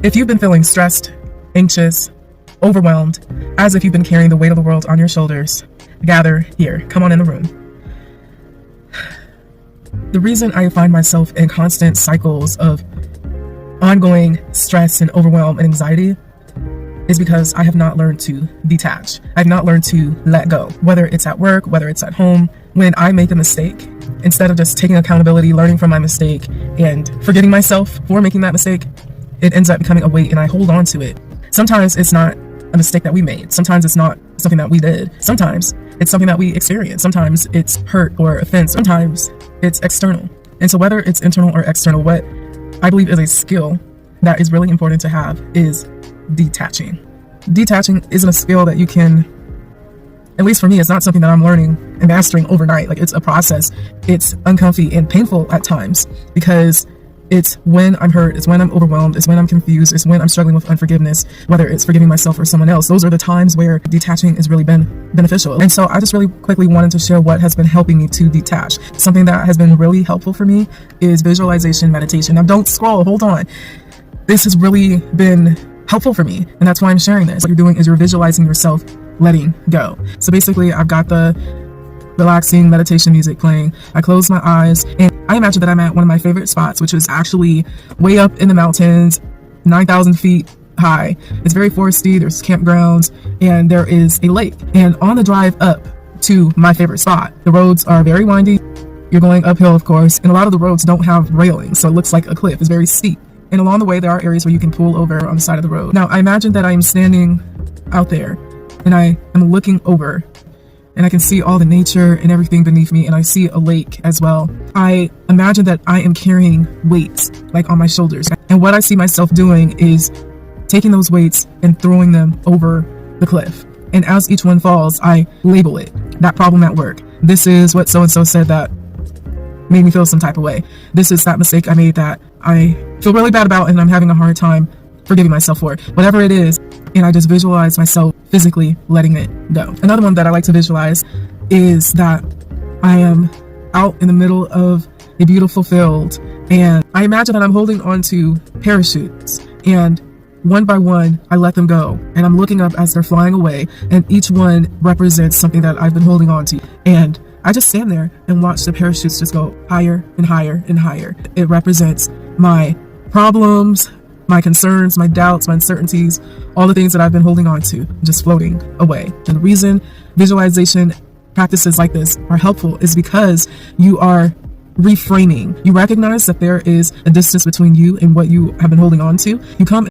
If you've been feeling stressed, anxious, overwhelmed, as if you've been carrying the weight of the world on your shoulders, gather here. Come on in the room. The reason I find myself in constant cycles of ongoing stress and overwhelm and anxiety is because I have not learned to detach. I've not learned to let go, whether it's at work, whether it's at home. When I make a mistake, instead of just taking accountability, learning from my mistake, and forgiving myself for making that mistake, it ends up becoming a weight and I hold on to it. Sometimes it's not a mistake that we made. Sometimes it's not something that we did. Sometimes it's something that we experienced. Sometimes it's hurt or offense. Sometimes it's external. And so whether it's internal or external, what I believe is a skill that is really important to have is detaching. Detaching isn't a skill that you can, at least for me, it's not something that I'm learning and mastering overnight. Like, it's a process. It's uncomfy and painful at times because it's when I'm hurt, it's when I'm overwhelmed, it's when I'm confused, it's when I'm struggling with unforgiveness, whether it's forgiving myself or someone else. Those are the times where detaching has really been beneficial. And so I just really quickly wanted to share what has been helping me to detach. Something that has been really helpful for me is visualization meditation. Now, don't scroll, hold on. This has really been helpful for me, and that's why I'm sharing this. What you're doing is you're visualizing yourself letting go. So basically, I've got the relaxing meditation music playing. I close my eyes and I imagine that I'm at one of my favorite spots, which is actually way up in the mountains, 9,000 feet high. It's very foresty, there's campgrounds, and there is a lake. And on the drive up to my favorite spot, the roads are very windy. You're going uphill, of course, and a lot of the roads don't have railings, so it looks like a cliff. It's very steep. And along the way, there are areas where you can pull over on the side of the road. Now, I imagine that I am standing out there and I am looking over and I can see all the nature and everything beneath me, and I see a lake as well. I imagine that I am carrying weights like on my shoulders, and what I see myself doing is taking those weights and throwing them over the cliff. And as each one falls, I label it. That problem at work. This is what so-and-so said that made me feel some type of way. This is that mistake I made that I feel really bad about and I'm having a hard time forgiving myself for. Whatever it is, and I just visualize myself physically letting it go. Another one that I like to visualize is that I am out in the middle of a beautiful field, and I imagine that I'm holding onto parachutes, and one by one I let them go, and I'm looking up as they're flying away, and each one represents something that I've been holding on to, and I just stand there and watch the parachutes just go higher and higher and higher. It represents my problems, my concerns, my doubts, my uncertainties, all the things that I've been holding on to, just floating away. And the reason visualization practices like this are helpful is because you are reframing. You recognize that there is a distance between you and what you have been holding on to. You come